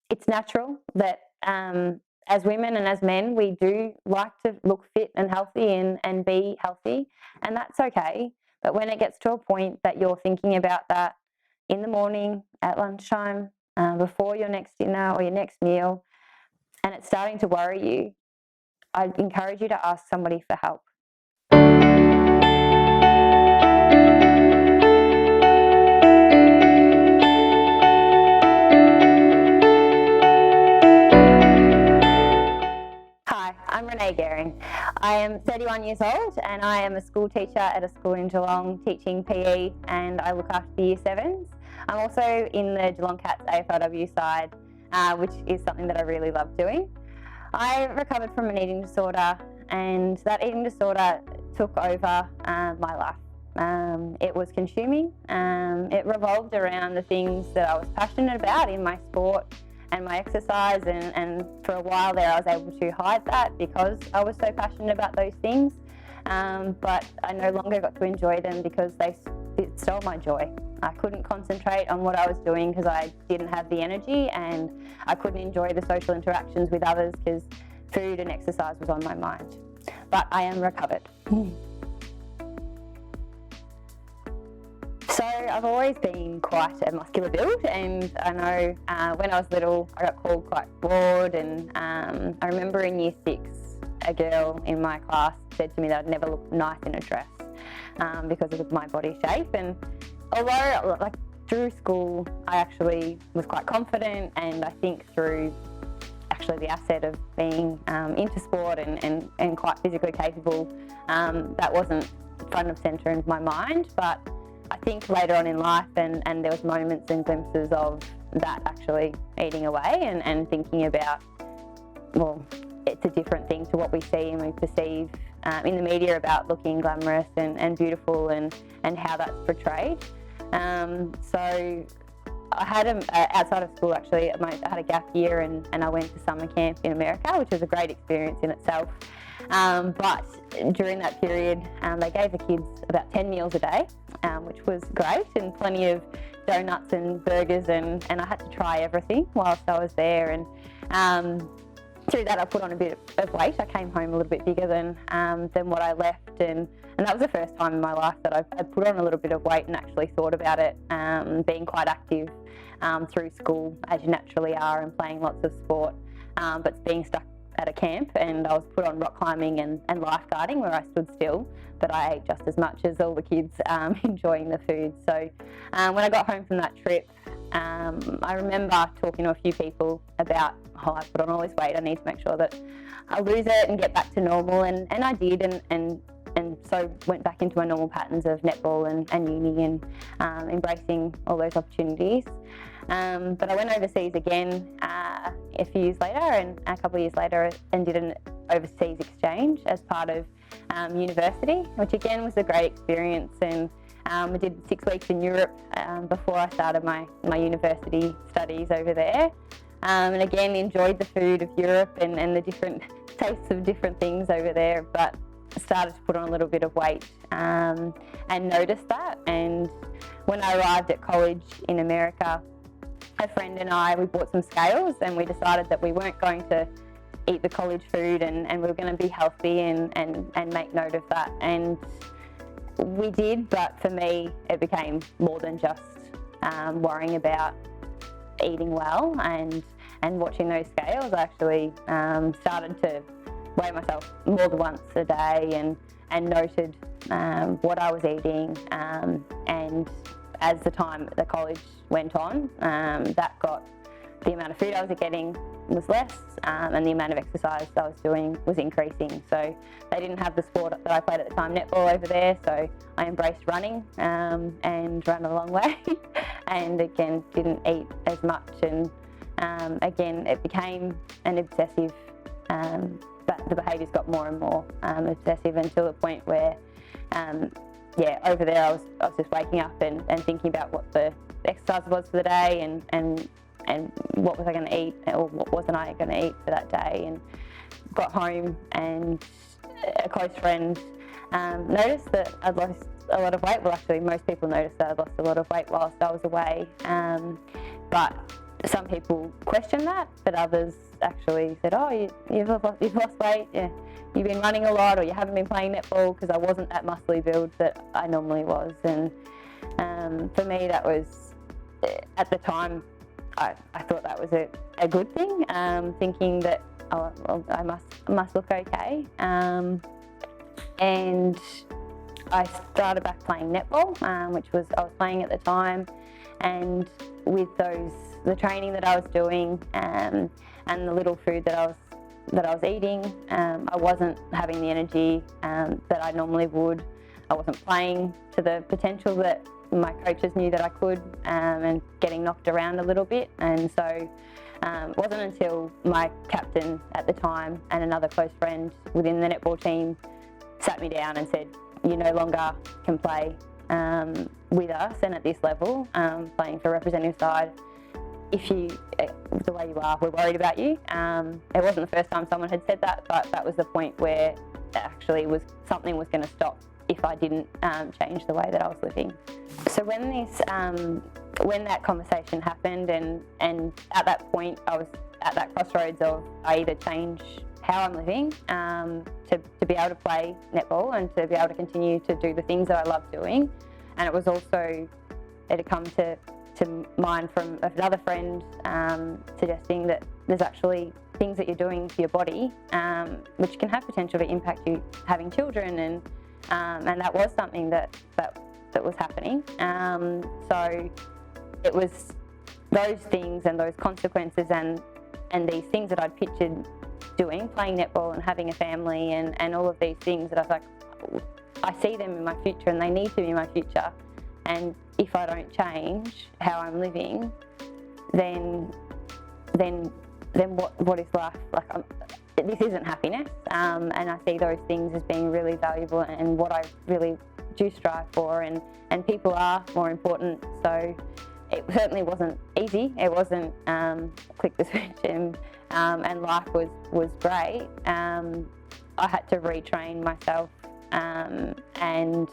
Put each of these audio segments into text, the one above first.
it's natural that as women and as men, we do like to look fit and healthy and be healthy, and that's okay. But when it gets to a point that you're thinking about that in the morning, at lunchtime, before your next dinner or your next meal, and it's starting to worry you, I encourage you to ask somebody for help. Hi, I'm Renee Garing. I am 31 years old and I am a school teacher at a school in Geelong teaching PE, and I look after the Year 7s. I'm also in the Geelong Cats AFLW side, which is something that I really love doing. I recovered from an eating disorder, and that eating disorder took over my life. It was consuming. It revolved around the things that I was passionate about in my sport and my exercise, and for a while there I was able to hide that because I was so passionate about those things, but I no longer got to enjoy them because it stole my joy. I couldn't concentrate on what I was doing because I didn't have the energy, and I couldn't enjoy the social interactions with others because food and exercise was on my mind. But I am recovered. So I've always been quite a muscular build, and I know when I was little I got called quite broad, and I remember in Year 6 a girl in my class said to me that I'd never look nice in a dress because of my body shape. And although through school I actually was quite confident, and I think through actually the asset of being into sport and quite physically capable, that wasn't front of centre in my mind. But I think later on in life, and there was moments and glimpses of that actually eating away and thinking about, well, it's a different thing to what we see and we perceive in the media about looking glamorous and beautiful and how that's portrayed. So I had outside of school actually, I had a gap year and I went to summer camp in America, which was a great experience in itself. But during that period, they gave the kids about 10 meals a day, which was great, and plenty of donuts and burgers, and I had to try everything whilst I was there. And through that, I put on a bit of weight. I came home a little bit bigger than what I left, and that was the first time in my life that I put on a little bit of weight and actually thought about it, being quite active through school, as you naturally are, and playing lots of sport, but being stuck at a camp, and I was put on rock climbing and lifeguarding where I stood still, but I ate just as much as all the kids, enjoying the food. So when I got home from that trip, I remember talking to a few people about, I put on all this weight, I need to make sure that I lose it and get back to normal, and I did, and so went back into my normal patterns of netball and uni and embracing all those opportunities. But I went overseas again a few years later, and a couple of years later, and did an overseas exchange as part of university, which again was a great experience. And I did 6 weeks in Europe before I started my university studies over there. And again, enjoyed the food of Europe and the different tastes of different things over there, but started to put on a little bit of weight and noticed that. And when I arrived at college in America, a friend and I, we bought some scales, and we decided that we weren't going to eat the college food, and we were going to be healthy and make note of that. And we did, but for me it became more than just worrying about eating well and watching those scales. I actually started to weigh myself more than once a day and noted what I was eating, and as the time at the college went on, that got the amount of food I was getting was less, and the amount of exercise I was doing was increasing. So they didn't have the sport that I played at the time, netball, over there, so I embraced running and ran a long way and again didn't eat as much, and again it became an obsessive, but the behaviours got more and more obsessive until the point where over there I was just waking up and thinking about what the exercise was for the day and what was I going to eat or what wasn't I going to eat for that day. And got home, and a close friend noticed that I'd lost a lot of weight. Well, actually most people noticed that I'd lost a lot of weight whilst I was away, but some people question that, but others actually said, oh, you've lost weight, yeah, you've been running a lot, or you haven't been playing netball, because I wasn't that muscly build that I normally was. And for me, that was, at the time, I thought that was a good thing, thinking that I must look okay. And I started back playing netball, which I was playing at the time, and with the training that I was doing, and the little food that I was eating, I wasn't having the energy that I normally would. I wasn't playing to the potential that my coaches knew that I could, and getting knocked around a little bit. And so it wasn't until my captain at the time and another close friend within the netball team sat me down and said, you no longer can play with us and at this level, playing for a representative side. If you, the way you are, we're worried about you. It wasn't the first time someone had said that, but that was the point where actually something was going to stop if I didn't change the way that I was living. So when that conversation happened, and at that point I was at that crossroads of I either change how I'm living to be able to play netball and to be able to continue to do the things that I love doing. And it was also, it had come to mind from another friend suggesting that there's actually things that you're doing to your body which can have potential to impact you having children, and that was something that was happening. So it was those things and those consequences and these things that I'd pictured doing, playing netball and having a family and all of these things, that I was like, I see them in my future and they need to be in my future. And if I don't change how I'm living, then what is life? Like, this isn't happiness. And I see those things as being really valuable and what I really do strive for. And people are more important. So it certainly wasn't easy. It wasn't click the switch and life was great. I had to retrain myself, and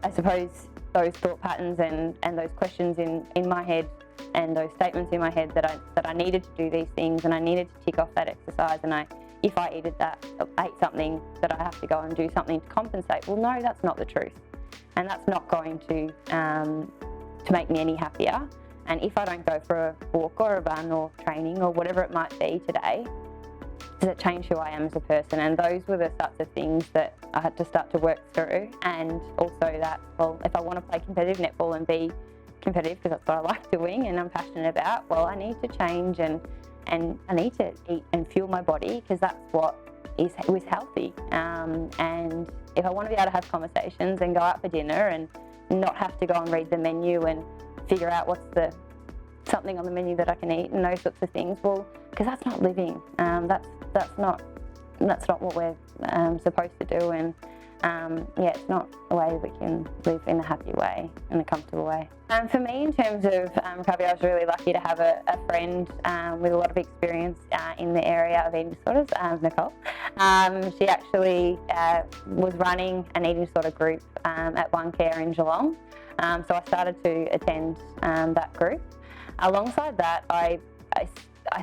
I suppose those thought patterns and those questions in my head and those statements in my head that I needed to do these things and I needed to tick off that exercise, and if I ate something, that I have to go and do something to compensate. Well, no, that's not the truth, and that's not going to make me any happier. And if I don't go for a walk or a run or training or whatever it might be today, does it change who I am as a person? And those were the sorts of things that I had to start to work through. And also that, well, if I want to play competitive netball and be competitive, because that's what I like doing and I'm passionate about, well, I need to change and I need to eat and fuel my body, because that's what is healthy. And if I want to be able to have conversations and go out for dinner and not have to go and read the menu and figure out what's something on the menu that I can eat and those sorts of things, well, because that's not living. That's not what we're supposed to do, and it's not a way that we can live in a happy way, in a comfortable way. For me, in terms of recovery, I was really lucky to have a friend with a lot of experience in the area of eating disorders, Nicole. She actually was running an eating disorder group at One Care in Geelong. So I started to attend that group. Alongside that, I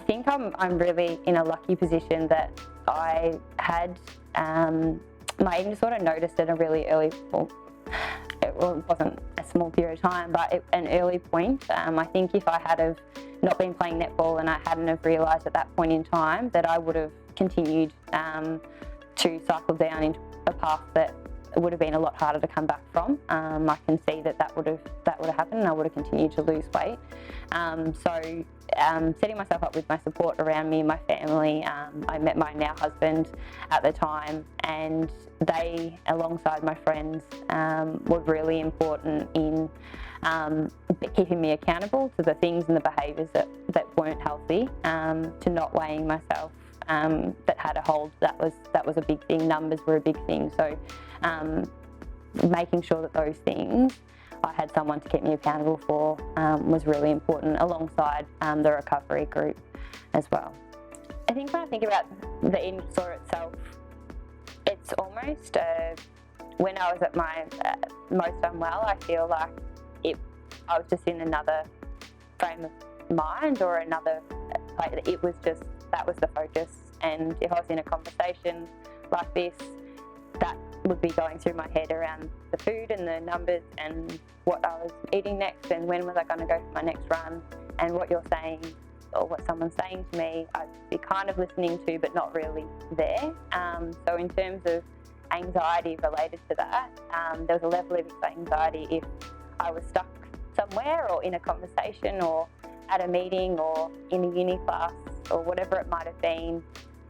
think I'm really in a lucky position that I had my eating disorder noticed at a really early, it wasn't a small period of time, but an early point. I think if I had have not been playing netball and I hadn't have realised at that point in time, that I would have continued to cycle down into a path that would have been a lot harder to come back from. I can see that would have happened, and I would have continued to lose weight. So setting myself up with my support around me, my family. I met my now husband at the time, and they, alongside my friends, were really important in keeping me accountable to the things and the behaviours that weren't healthy, to not weighing myself. That had a hold. That was a big thing. Numbers were a big thing. So making sure that those things I had someone to keep me accountable for was really important, alongside the recovery group as well. I think when I think about the eating disorder itself, it's almost when I was at my most unwell, I feel like I was just in another frame of mind or another, like it was just, that was the focus. And if I was in a conversation like this, that would be going through my head around the food and the numbers and what I was eating next and when was I going to go for my next run, and what you're saying or what someone's saying to me, I'd be kind of listening to but not really there. So in terms of anxiety related to that, there was a level of anxiety if I was stuck somewhere or in a conversation or at a meeting or in a uni class or whatever it might have been,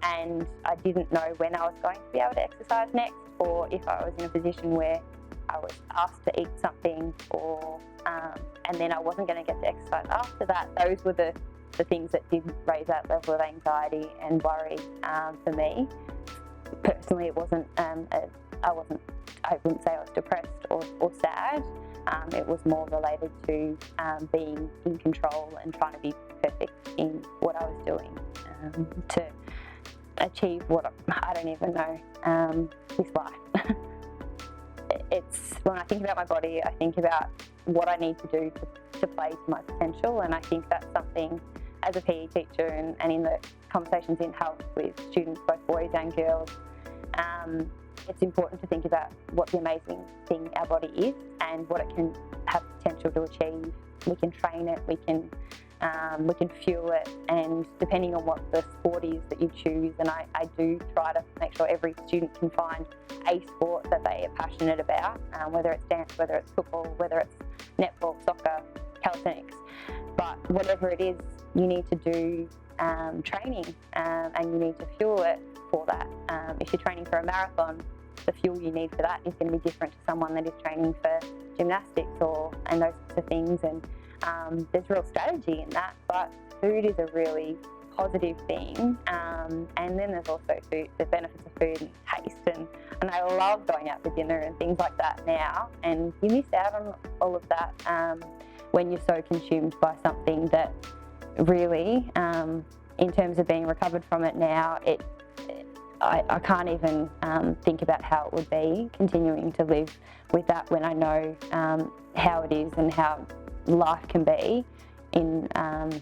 and I didn't know when I was going to be able to exercise next, or if I was in a position where I was asked to eat something or and then I wasn't going to get to exercise after that. Those were the things that did raise that level of anxiety and worry for me. Personally, it wasn't, I wouldn't say I was depressed or sad. It was more related to being in control and trying to be perfect in what I was doing to achieve what I don't even know, this life. It's when I think about my body, I think about what I need to do to play to my potential, and I think that's something as a PE teacher and in the conversations in health with students, both boys and girls, it's important to think about what the amazing thing our body is and what it can have potential to achieve. We can train it, we can fuel it, and depending on what the sport is that you choose, and I do try to make sure every student can find a sport that they are passionate about, whether it's dance, whether it's football, whether it's netball, soccer, calisthenics, but whatever it is, you need to do training and you need to fuel it for that. If you're training for a marathon, the fuel you need for that is going to be different to someone that is training for gymnastics and those sorts of things, and there's real strategy in that, but food is a really positive thing, and then there's also food, the benefits of food and taste, and I love going out for dinner and things like that now, and you miss out on all of that when you're so consumed by something that really, in terms of being recovered from it now, I can't even think about how it would be continuing to live with that when I know how it is and how life can be in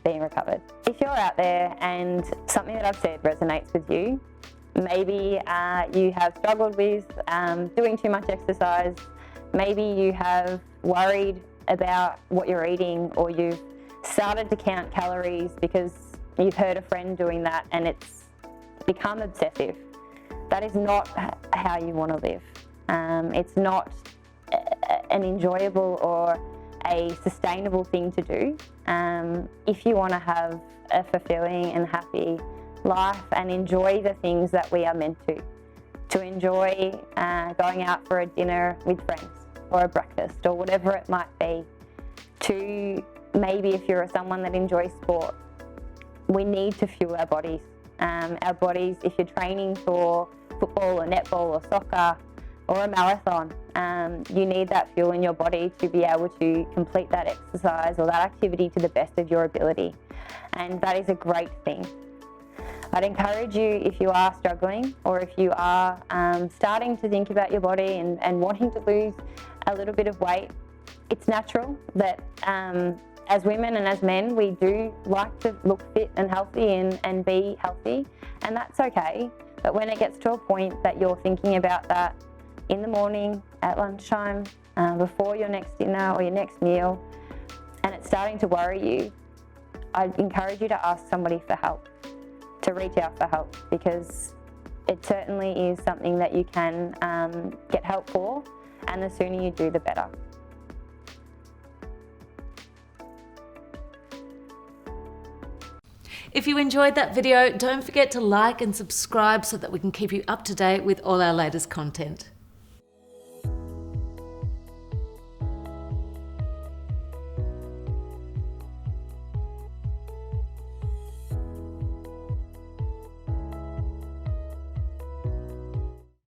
being recovered. If you're out there and something that I've said resonates with you, maybe you have struggled with doing too much exercise, maybe you have worried about what you're eating, or you've started to count calories because you've heard a friend doing that and it's become obsessive. That is not how you want to live. It's not an enjoyable or a sustainable thing to do. If you want to have a fulfilling and happy life and enjoy the things that we are meant to enjoy going out for a dinner with friends or a breakfast or whatever it might be, to maybe if you're someone that enjoys sport, we need to fuel our bodies. Our bodies, if you're training for football or netball or soccer or a marathon, you need that fuel in your body to be able to complete that exercise or that activity to the best of your ability. And that is a great thing. I'd encourage you, if you are struggling or if you are starting to think about your body and wanting to lose a little bit of weight, it's natural that as women and as men, we do like to look fit and healthy and be healthy, and that's okay. But when it gets to a point that you're thinking about that in the morning, at lunchtime, before your next dinner or your next meal, and it's starting to worry you, I'd encourage you to ask somebody for help, to reach out for help, because it certainly is something that you can get help for, and the sooner you do, the better. If you enjoyed that video, don't forget to like and subscribe so that we can keep you up to date with all our latest content.